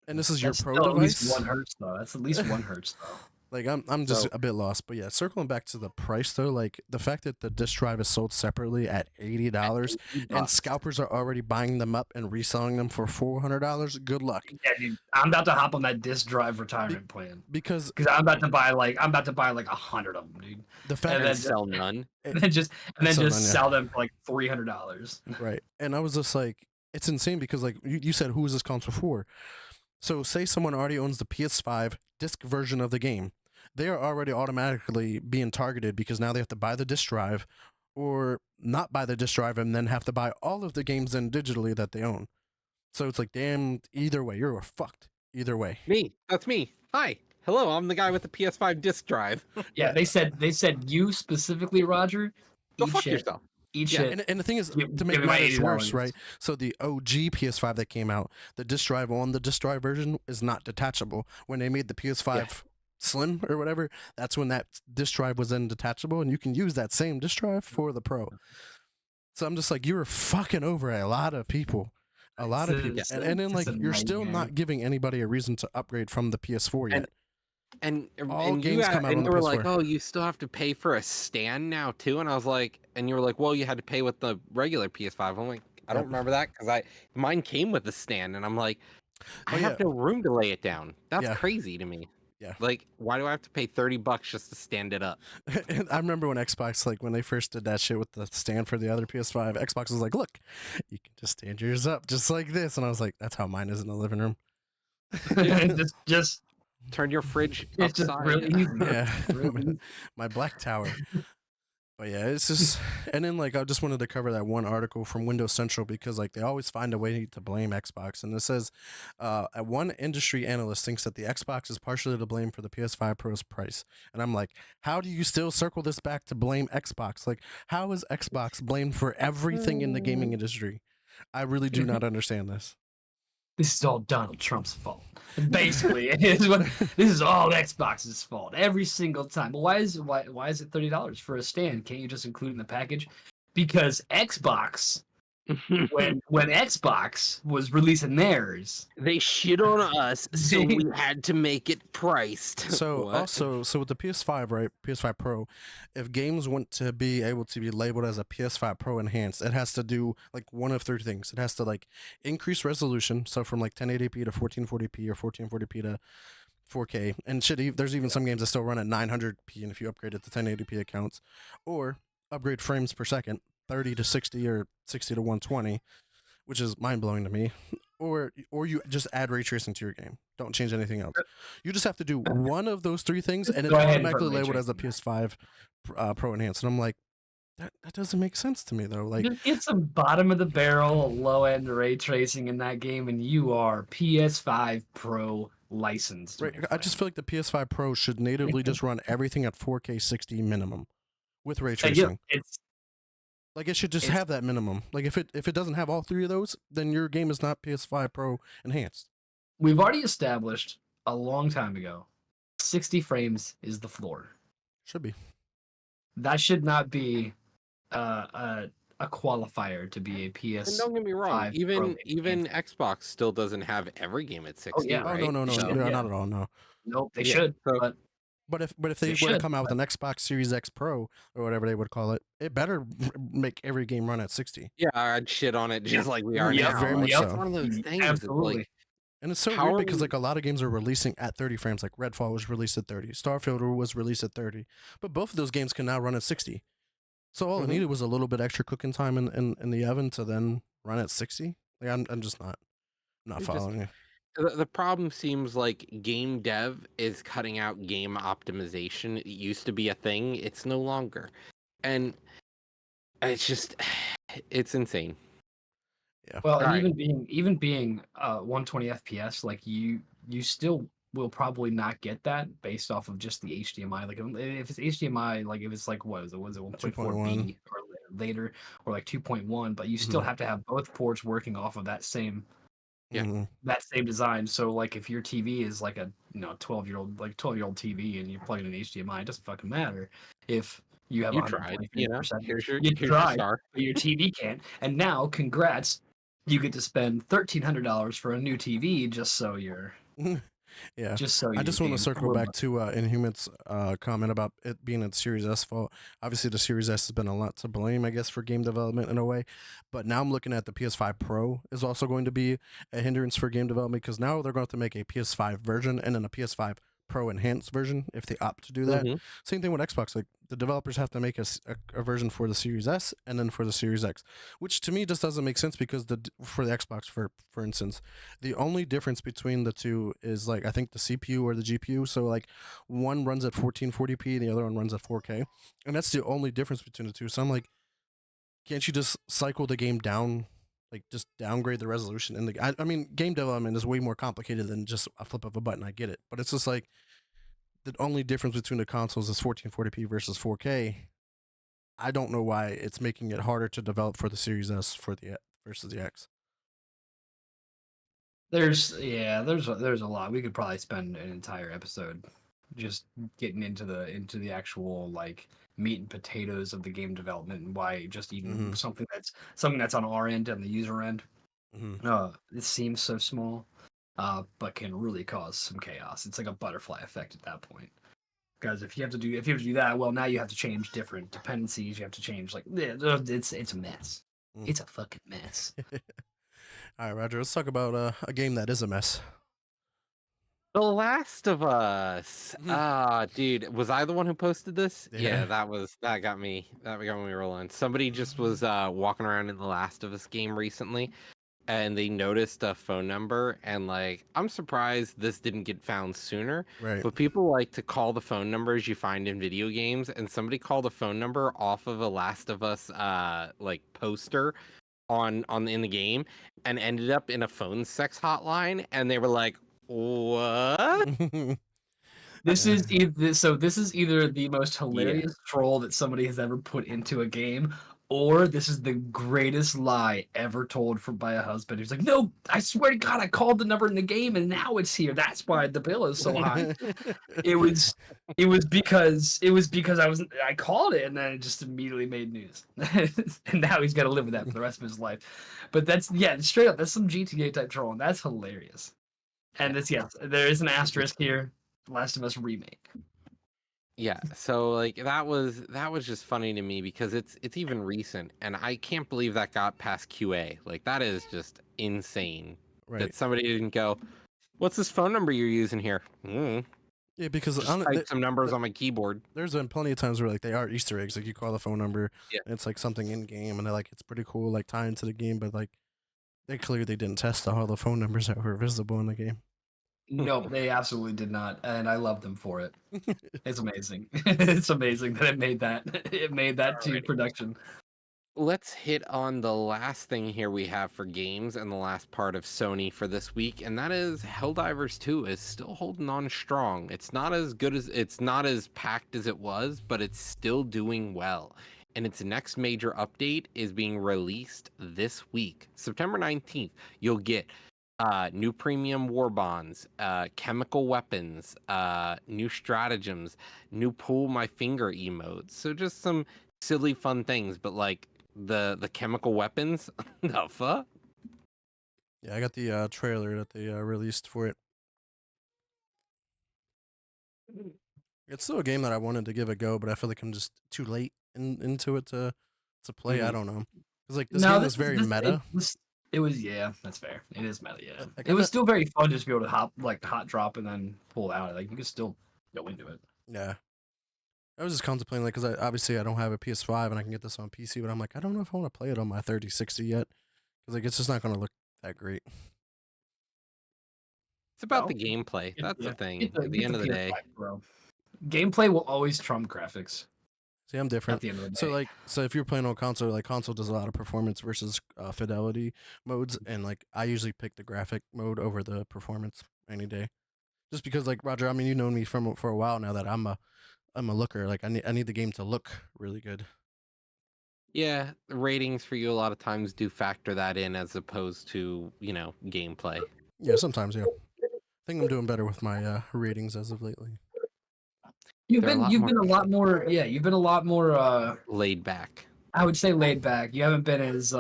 And this is your Pro device? At least 1 hertz, though. That's at least 1 hertz, though. Like I'm just So- a bit lost, but yeah, circling back to the price though, like the fact that the disc drive is sold separately at $80 and $80. scalpers are already buying them up and reselling them for $400. Good luck, Yeah, dude, I'm about to hop on that disc drive retirement plan because because I'm about to buy like 100 of them, dude, the fact and that then sell none. it- and then just so then, yeah. sell them for like $300. right, and I was just like, it's insane because like you said, who is this console for? So say someone already owns the PS5 disc version of the game, they are already automatically being targeted because now they have to buy the disc drive or not buy the disc drive and then have to buy all of the games then digitally that they own. So it's like, damn, either way, you're fucked. Either way. That's me. Hi. Hello, I'm the guy with the PS5 disc drive. Yeah, they said you specifically, Roger. Go eat fuck shit. yourself. Eat Yeah, shit. and the thing is, Give- to make give me my matters worse, $80. right? So the OG PS5 that came out, the disc drive on the disc drive version is not detachable. When they made the PS5 Slim or whatever, that's when that disc drive was then detachable, and you can use that same disc drive for the Pro. So I'm just like, you're fucking over a lot of people. A lot of people. And then, like, you're still not giving anybody a reason to upgrade from the PS4 yet. And All and games come out on and the they were like, PS4. oh, you still have to pay for a stand now too. And I was like, and you were like, well, you had to pay with the regular PS5. I'm like, I don't Yep. remember that because mine came with the stand, and I'm like, I Oh, have no room to lay it down. That's Yeah. crazy to me. Yeah. Like, why do I have to pay $30 just to stand it up? And I remember when Xbox, like, when they first did that shit with the stand for the other PS5, Xbox was like, look, you can just stand yours up just like this. And I was like, that's how mine is in the living room. just Turn your fridge it's just upside. really easy. Yeah. Really? My Black Tower. But yeah, it's just, and then like I just wanted to cover that one article from Windows Central because like they always find a way to blame Xbox, and it says, one industry analyst thinks that the Xbox is partially to blame for the PS5 Pro's price, and I'm like, how do you still circle this back to blame Xbox? Like, how is Xbox blamed for everything in the gaming industry? I really do not understand this. This is all Donald Trump's fault. Basically, this is all Xbox's fault every single time. But why is it $30 for a stand? Can't you just include it in the package? Because Xbox, when Xbox was releasing theirs, They shit on us, so They- we had to make it priced. So What? also, so with the PS5, right, PS5 Pro, if games want to be able to be labeled as a PS5 Pro enhanced, it has to do like one of three things. It has to like increase resolution, so from like 1080p to 1440p or 1440p to 4K, and there's even some games that still run at 900p, and if you upgrade it to 1080p accounts, or upgrade frames per second, 30 to 60 or 60 to 120, which is mind blowing to me. Or you just add ray tracing to your game. Don't change anything else. You just have to do one of those three things, and it's Go ahead and put automatically ray labeled as a tracing. PS5 Pro Enhanced. And I'm like, that doesn't make sense to me though. Like, just get some bottom of the barrel, low end ray tracing in that game, and you are PS5 Pro licensed. right, my I just friend. feel like the PS5 Pro should natively just run everything at 4K 60 minimum with ray And tracing. it's Like, it should just it's- have that minimum. Like, if it doesn't have all three of those, then your game is not PS5 Pro Enhanced. we've already established a long time ago 60 frames is the floor. Should be. That should not be a qualifier to be a And PS. don't get me wrong, 5 Pro even Xbox still doesn't have every game at 60, yeah. Oh, right? no, So- no, Yeah. not at all. No. Nope, they Yeah, should. so- But But if they They were to should, come out with an Xbox Series X Pro or whatever they would call it, it better make every game run at 60. Yeah, I'd shit on it just like we are Yeah, now. very Like, much it's so. one of those things. it's absolutely. Like, And it's so How weird are because we- like a lot of games are releasing at 30 frames. Like Redfall was released at 30, Starfield was released at 30, but both of those games can now run at 60. So all Mhm. it needed was a little bit extra cooking time in the oven to then run at 60. Like I'm just not It just- following you. the problem seems like game dev is cutting out game optimization. It used to be a thing, it's no longer. And it's just it's insane. Well, and Alright. even being 120 FPS, like you still will probably not get that based off of just the HDMI. Like if it's HDMI, like if it's like what is it 1.4B or later or like 2.1, but you still Mhm. have to have both ports working off of that same Yeah. Mhm. design. So like if your TV is like a 12-year-old TV and you plug it in HDMI, it doesn't fucking matter if you have You 120 tried, frames per second. Here's your You here's your tried. star. But your TV can't. And now, congrats, you get to spend $1,300 for a new TV just so you're Yeah. Just so I you just want to can circle back to Inhuman's comment about it being a Series S fault. Obviously, the Series S has been a lot to blame, I guess, for game development in a way. But now I'm looking at the PS5 Pro is also going to be a hindrance for game development because now they're going to have to make a PS5 version and then a PS5 Pro enhanced version if they opt to do that. Hmm. Same thing with Xbox. Like the developers have to make a version for the Series S and then for the Series X, which to me just doesn't make sense because for the Xbox, for instance, the only difference between the two is like I think the CPU or the GPU. So like one runs at 1440p and the other one runs at 4K, and that's the only difference between the two. So I'm like, can't you just cycle the game down? Like just downgrade the resolution and I mean game development is way more complicated than just a flip of a button. I get it, but it's just like the only difference between the consoles is 1440p versus 4K. I don't know why it's making it harder to develop for the Series S for the versus the X. there's a lot. We could probably spend an entire episode just getting into the actual like meat and potatoes of the game development and why just even Mhm. something that's on our end and the user end Mhm. it seems so small, but can really cause some chaos. It's like a butterfly effect at that point. Because if you have to do that, well, now you have to change different dependencies. You have to change it's a mess. Mm. It's a fucking mess. All right, Roger. Let's talk about a game that is a mess. The Last of Us. Ah, dude, was I the one who posted this? Yeah. That got me rolling. Somebody just was walking around in the Last of Us game recently, and they noticed a phone number, and like I'm surprised this didn't get found sooner. Right. But people like to call the phone numbers you find in video games, and somebody called a phone number off of a Last of Us like poster on in the game and ended up in a phone sex hotline, and they were like, what? This Uh, is either the most Yeah. hilarious troll that somebody has ever put into a game, or this is the greatest lie ever told by a husband who's like, "No, I swear to God, I called the number in the game and now it's here. That's why the bill is so high." It was because I called it and then it just immediately made news, and now he's got to live with that for the rest of his life. But that's straight up, that's some GTA type trolling. That's hilarious. And there is an asterisk here. Last of Us remake. Yeah, so like that was just funny to me because it's even recent, and I can't believe that got past QA. Like that is just insane right. that somebody didn't go, "What's this phone number you're using here?" Yeah, because Just type some numbers on my keyboard. there's been plenty of times where like they are Easter eggs. Like you call the phone number, Yeah. and it's like something in game, and they're like it's pretty cool, like tie into the game. But like they clearly didn't test all the phone numbers that were visible in the game. No, they absolutely did not, and I love them for it. It's amazing. It's amazing that it made that. It made that to Alrighty. production. Let's hit on the last thing here we have for games and the last part of Sony for this week, and that is Helldivers 2 is still holding on strong. It's not as packed as it was, but it's still doing well. And its next major update is being released this week. September 19th, you'll get new premium war bonds, chemical weapons, new stratagems, new pull my finger emotes. So just some silly fun things, but like the chemical weapons, the fuck? Yeah, I got the trailer that they released for it. It's still a game that I wanted to give a go, but I feel like I'm just too late into it to play. I Mhm. don't know. It's like this game was very meta. It was that's fair. It is meta, yeah. Like, It was still very fun just to be able to hot drop and then pull out. Like you could still go into it. Yeah. I was just contemplating, like, because obviously I don't have a PS5 and I can get this on PC, but I'm like, I don't know if I want to play it on my 3060 yet. Because, like, it's just not going to look that great. It's about Well, the gameplay. That's the thing. Get At the end of the PS5 day. Pro. Gameplay will always trump graphics See, I'm at different. the end of the day. So, like, if you're playing on console, like, console does a lot of performance versus fidelity modes. And, like, I usually pick the graphic mode over the performance any day. Just because, like, Roger, I mean, you know me for a while now that I'm a looker. Like, I need the game to look really good. Yeah, the ratings for you a lot of times do factor that in as opposed to, gameplay. Yeah, sometimes, yeah. I think I'm doing better with my ratings as of lately. You've They're a been lot a lot more you've been a lot more laid back. I would say laid back. You haven't been as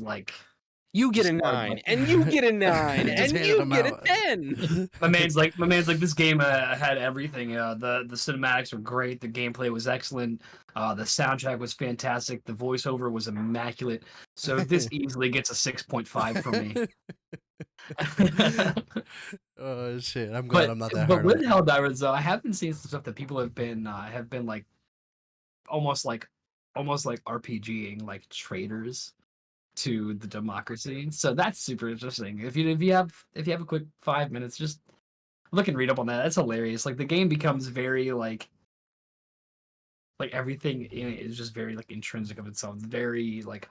like You get a Just hard, 9, like- and you get a 9, Just and handed you them get a out. 10. my man's like this game had everything. The cinematics were great. The gameplay was excellent. The soundtrack was fantastic. The voiceover was immaculate. So this easily gets a 6.5 from me. Oh shit! I'm glad I'm not that hard with on it. Helldivers though, I have been seeing some stuff that people have been like almost like RPGing like traitors to the democracy. So that's super interesting. If you have a quick 5 minutes, just look and read up on that. That's hilarious. Like the game becomes very like everything in it is just very like intrinsic of itself. It's very like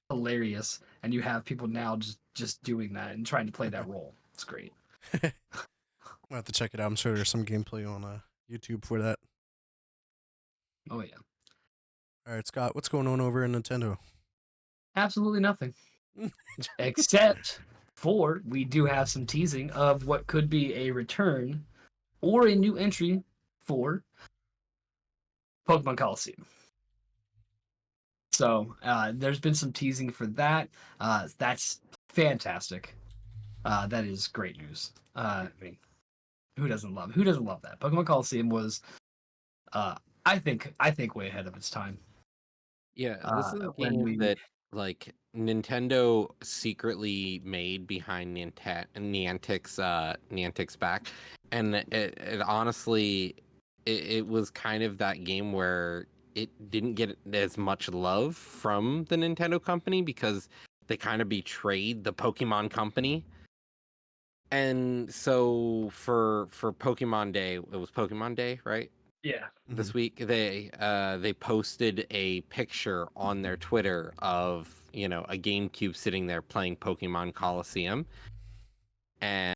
hilarious, and you have people now just doing that and trying to play that role. It's great. I'll have to check it out. I'm sure there's some gameplay on YouTube for that. Oh yeah, All right, Scott, what's going on over in Nintendo? absolutely nothing. Except for we do have some teasing of what could be a return or a new entry for Pokemon Coliseum. So there's been some teasing for that. That's fantastic. That is great news. I mean, who doesn't love that? Pokemon Coliseum was, I think, way ahead of its time. Yeah, this is a when game we- that like Nintendo secretly made behind Niantic's back, and it honestly it was kind of that game where it didn't get as much love from the Nintendo company because they kind of betrayed the Pokemon company. And so for Pokemon Day, it was Pokemon Day, right? Yeah. This week they posted a picture on their Twitter of a GameCube sitting there playing Pokemon Coliseum, and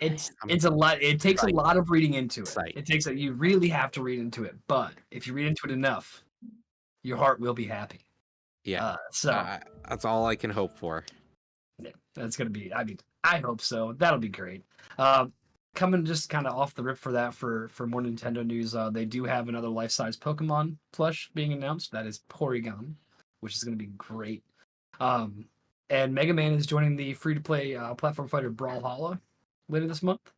It's a lot. It takes a lot of reading into it. Sight. It takes you really have to read into it. But if you read into it enough, your heart will be happy. yeah, So that's all I can hope for. yeah, that's gonna be. I mean, I hope so. That'll be great. Coming just kind of off the rip for that for more Nintendo news. They do have another life-size Pokemon plush being announced. That is Porygon, which is gonna be great. And Mega Man is joining the free-to-play platform fighter Brawlhalla later this month.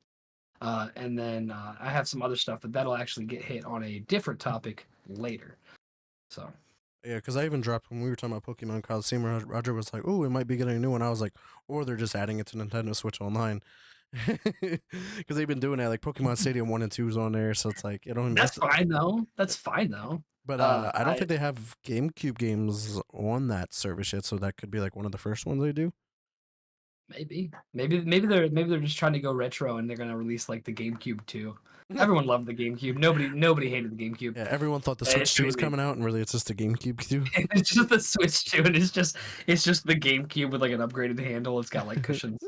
And then I have some other stuff, but that'll actually get hit on a different topic later. So Yeah, because I even dropped when we were talking about Pokemon Coliseum. Roger was like, "Oh, it might be getting a new one." I was like, "Or they're just adding it to Nintendo Switch Online." Because they've been doing that. Like Pokemon Stadium 1 and 2 is on there, so it's like it don't. that's fine though. That's fine though. But I don't think they have GameCube games on that service yet, so that could be like one of the first ones they do. Maybe they're just trying to go retro and they're gonna release like the GameCube 2. Everyone loved the GameCube. Nobody hated the GameCube. Yeah, everyone thought the It's Switch 2 was crazy. coming out, and really it's just the GameCube 2. It's just the Switch 2, and it's just the GameCube with like an upgraded handle. It's got like cushions.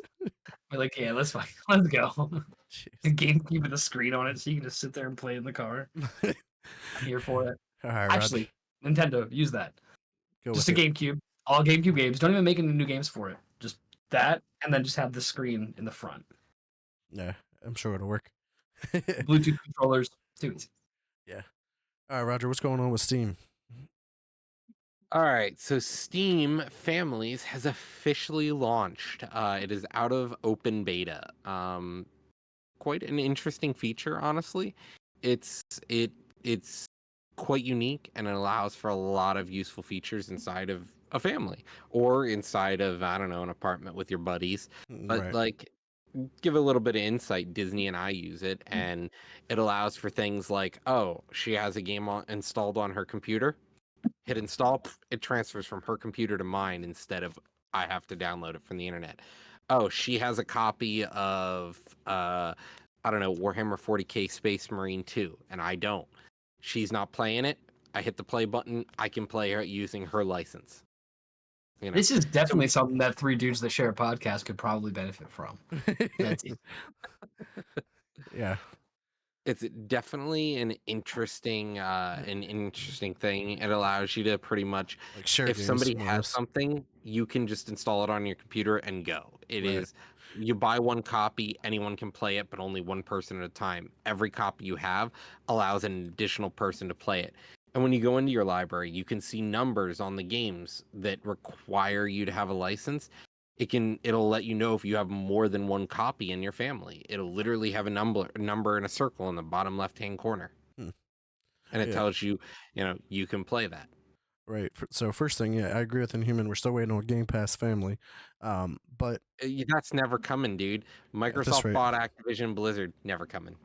We're like, yeah, let's go. The Jeez. GameCube with a screen on it, so you can just sit there and play in the car. I'm here for it. All right, Roger, Actually, Nintendo, use that. go Just with a it. GameCube. All GameCube games. Don't even make any new games for it. Just that, and then just have the screen in the front. Yeah, I'm sure it'll work. Bluetooth controllers. Too easy. All right, Roger, what's going on with Steam? All right, so Steam Families has officially launched. It is out of open beta. Quite an interesting feature, honestly. It's quite unique, and it allows for a lot of useful features inside of a family or inside of, I don't know, an apartment with your buddies. But Right. like, give a little bit of insight. Disney and I use it, and it allows for things like, oh, she has a game installed on her computer. Hit install, it transfers from her computer to mine instead of I have to download it from the internet. Oh, she has a copy of I don't know, Warhammer 40K Space Marine 2, and I don't. She's not playing it. I hit the play button. I can play her using her license. You know? This is definitely something that three dudes that share a podcast could probably benefit from. That's Yeah. It's definitely an interesting thing. It allows you to pretty much, Like share if games, somebody more or has less. something, you can just install it on your computer and go. It Right. is, you buy one copy, anyone can play it, but only one person at a time. Every copy you have allows an additional person to play it. And when you go into your library, you can see numbers on the games that require you to have a license. It'll let you know if you have more than one copy in your family. It'll literally have a number in a circle in the bottom left-hand corner. Hmm. And it Yeah. tells you, you can play that. Right. So first thing, yeah, I agree with Inhuman. We're still waiting on Game Pass Family, but That's never coming, dude. at this Microsoft rate, bought Activision Blizzard, never coming.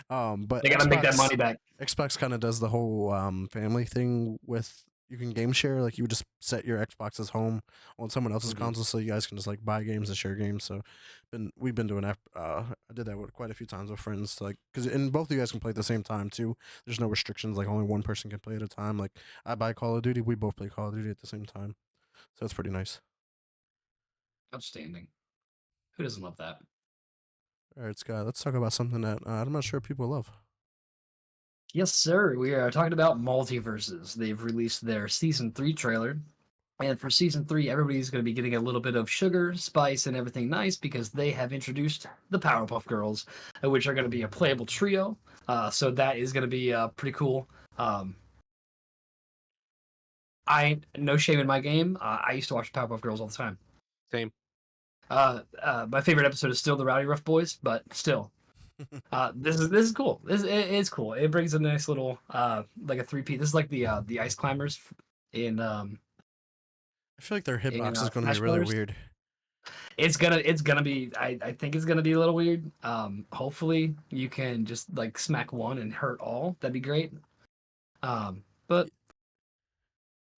but They gotta make that money back. Xbox kind of does the whole family thing with you can game share. Like you just set your Xbox's home on someone else's Mhm. console, so you guys can just like buy games and share games. So, we've been doing that. I did that with quite a few times with friends, like because and both of you guys can play at the same time too. There's no restrictions. Like only one person can play at a time. Like I buy Call of Duty, we both play Call of Duty at the same time. So it's pretty nice. Outstanding. Who doesn't love that? All right, Scott. Let's talk about something that I'm not sure people love. Yes, sir. We are talking about multiverses. They've released their season 3 trailer. And for season 3, everybody's going to be getting a little bit of sugar, spice, and everything nice because they have introduced the Powerpuff Girls, which are going to be a playable trio. So that is going to be pretty cool. No shame in my game. I used to watch Powerpuff Girls all the time. Same. My favorite episode is still the Rowdy Rough Boys, but still, this is cool. It's cool. It brings a nice little like a 3P. This is like the Ice Climbers in I feel like their hitbox is going to Smash be really Brothers. weird. It's gonna be. I think it's gonna be a little weird. Hopefully you can just like smack one and hurt all. That'd be great. But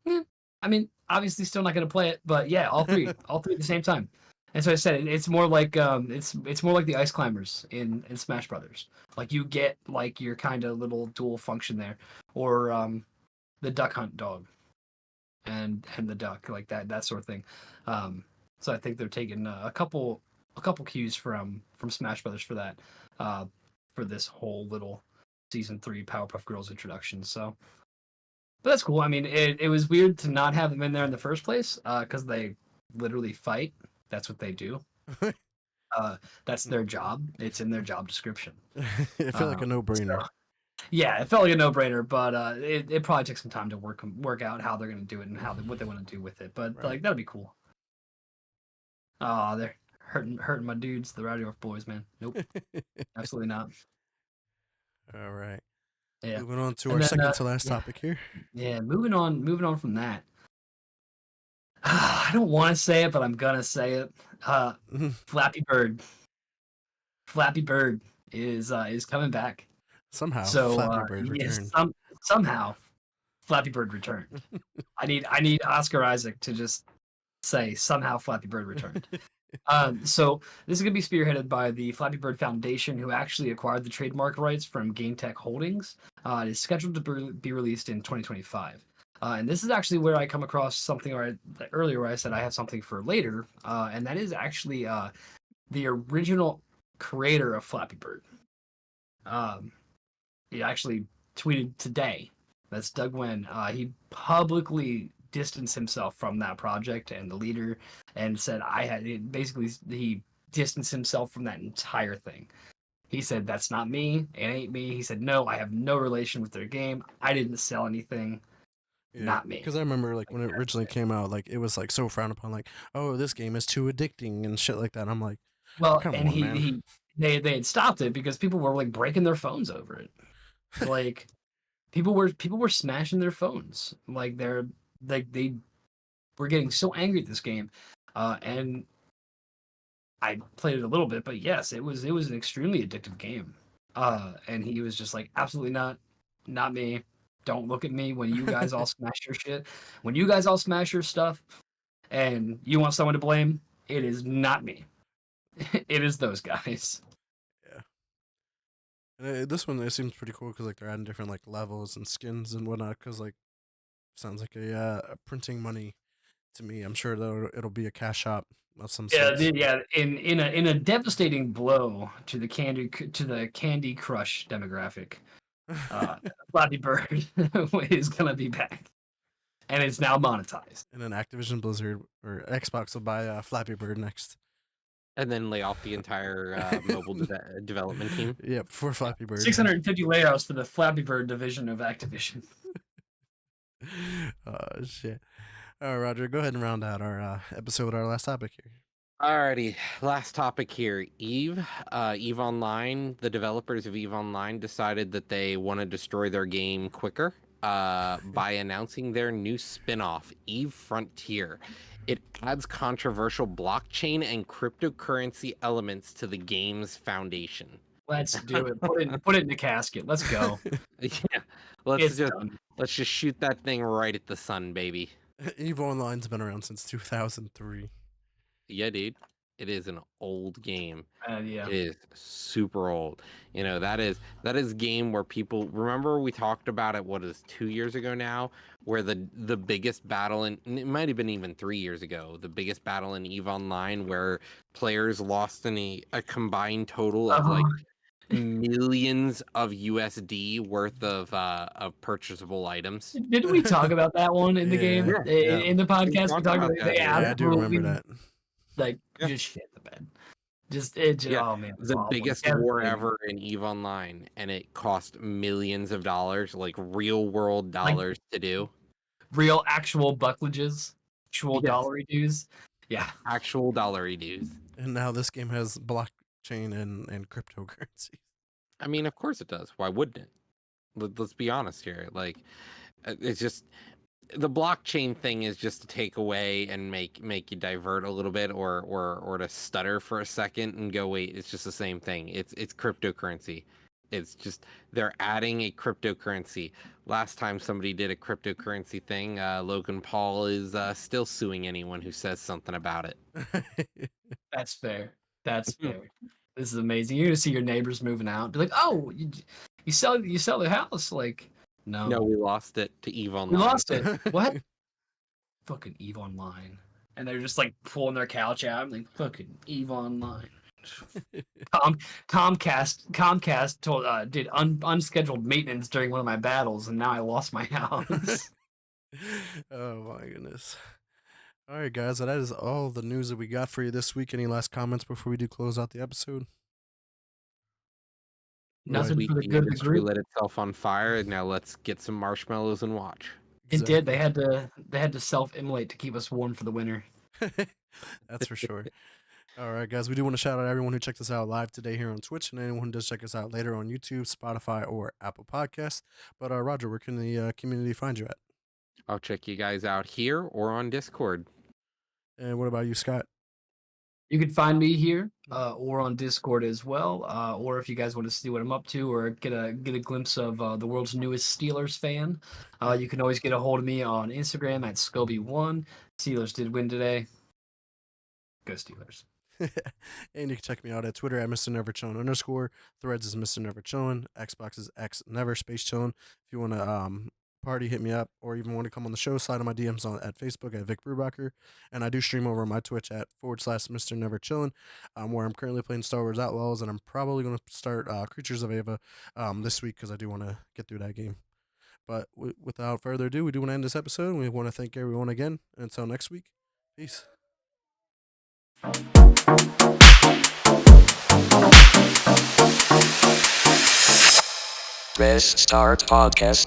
yeah, I mean, obviously still not gonna play it. But yeah, all three at the same time. And so I said it's more like it's more like the Ice Climbers in Smash Brothers. Like you get like your kind of little dual function there, or the Duck Hunt dog, and the duck like that sort of thing. So I think they're taking a couple cues from Smash Brothers for that, for this whole little season 3 Powerpuff Girls introduction. So, but that's cool. I mean, it was weird to not have them in there in the first place, because they literally fight. That's what they do. That's their job. It's in their job description. I feel like a no-brainer. So, yeah, it felt like a no-brainer, but it probably took some time to work out how they're going to do it and what they want to do with it. But Right. like that'll be cool. Oh, they're hurting my dudes, the Rowdy Rough Boys, man. Nope, absolutely not. All right. Yeah, Moving on to And our then, second to last yeah. topic here. yeah. Moving on from that. I don't want to say it, but I'm gonna say it. Flappy Bird. Flappy Bird is coming back. Somehow, So Flappy Bird yes, returned. somehow Flappy Bird returned. I need Oscar Isaac to just say somehow Flappy Bird returned. So this is going to be spearheaded by the Flappy Bird Foundation, who actually acquired the trademark rights from GameTech Holdings. It is scheduled to be released in 2025. And this is actually where I come across something earlier where I said I have something for later, and that is actually the original creator of Flappy Bird. He actually tweeted today. That's Doug Wen. He publicly distanced himself from that project and the leader, and said he distanced himself from that entire thing. He said that's not me. It ain't me. He said no. I have no relation with their game. I didn't sell anything. Yeah, Not me. because I remember like when it originally came out, like it was like so frowned upon, like, oh, this game is too addicting and shit like that. I'm like, Well, come and on, man. they had stopped it because people were like breaking their phones over it. Like people were smashing their phones. Like they were getting so angry at this game, and I played it a little bit, but yes, it was an extremely addictive game. And he was just like, absolutely not me. Don't look at me when you guys all smash your shit. When you guys all smash your stuff, and you want someone to blame, it is not me. It is those guys. Yeah. And this one it seems pretty cool because like they're adding different like levels and skins and whatnot. Because like sounds like a printing money to me. I'm sure though it'll be a cash shop of some Yeah, sorts. yeah. In a devastating blow to the Candy Crush demographic, Flappy Bird is gonna be back, and it's now monetized. And then Activision Blizzard or Xbox will buy Flappy Bird next. And then lay off the entire mobile development team. Yep, for Flappy Bird. 650 layoffs for the Flappy Bird division of Activision. Oh shit! All right, Roger, go ahead and round out our episode with our last topic here. Alrighty, last topic here. Eve Online, the developers of Eve Online decided that they want to destroy their game quicker by announcing their new spin-off, Eve Frontier. It adds controversial blockchain and cryptocurrency elements to the game's foundation. Let's do it. Put it in the casket. Let's go. Yeah, It's done. let's just shoot that thing right at the sun, baby. EVE Online's been around since 2003. Yeah, dude. It is an old game. Yeah. It is super old. You know, that is a game where people remember we talked about it, what is 2 years ago now, where the biggest battle in it might have been even 3 years ago, the biggest battle in EVE Online where players lost a combined total of like millions of USD worth of purchasable items. Didn't we talk about that one in the game? Yeah. In the podcast, we talked about that, Yeah, I do remember that. Like, Yeah. just shit the bed. Yeah, Oh man, it's the awful. biggest war ever in EVE Online, and it cost millions of dollars, like real world dollars to do. Real actual bucklages, actual Yes. dollary dues. Yeah. Actual dollary dues. And now this game has blockchain and cryptocurrency. I mean, of course it does. Why wouldn't it? Let's be honest here. Like, it's just the blockchain thing is just to take away and make you divert a little bit, or to stutter for a second and go, wait, it's just the same thing. It's cryptocurrency. It's just they're adding a cryptocurrency. Last time somebody did a cryptocurrency thing, Logan Paul is still suing anyone who says something about it. That's fair. That's fair. This is amazing. You're gonna see your neighbors moving out. Be like, oh, you sell the house? Like, no, No, we lost it to EVE Online. we lost it. What? Fucking EVE Online. And they're just like pulling their couch out. I'm like, fucking EVE Online. Comcast told did unscheduled maintenance during one of my battles, and now I lost my house. Oh my goodness. All right, guys, that is all the news that we got for you this week. Any last comments before we do close out the episode? Nothing Sweet for the the good of the industry group. lit itself on fire, and now let's get some marshmallows and watch. It did. They had to self-immolate to keep us warm for the winter. That's for sure. All right, guys, we do want to shout out everyone who checked us out live today here on Twitch, and anyone who does check us out later on YouTube, Spotify, or Apple Podcasts. But Roger, where can the community find you at? I'll check you guys out here or on Discord. And what about you, Scott? You can find me here or on Discord as well. Or if you guys want to see what I'm up to or get a glimpse of the world's newest Steelers fan, you can always get a hold of me on Instagram at Scobie1. Steelers did win today. Go Steelers. And you can check me out at Twitter at Mr. Never Chillin _. Threads is Mr. Never Chillin. Xbox is X Never Space Chillin. If you want to party, hit me up, or even want to come on the show, slide on my DMs at Facebook at Vic Brubacher. And I do stream over on my Twitch at /Mr. Never Chillin, where I'm currently playing Star Wars Outlaws, and I'm probably going to start Creatures of Ava this week because I do want to get through that game. But without further ado, we do want to end this episode. We want to thank everyone again. And until next week, peace. Restart podcast.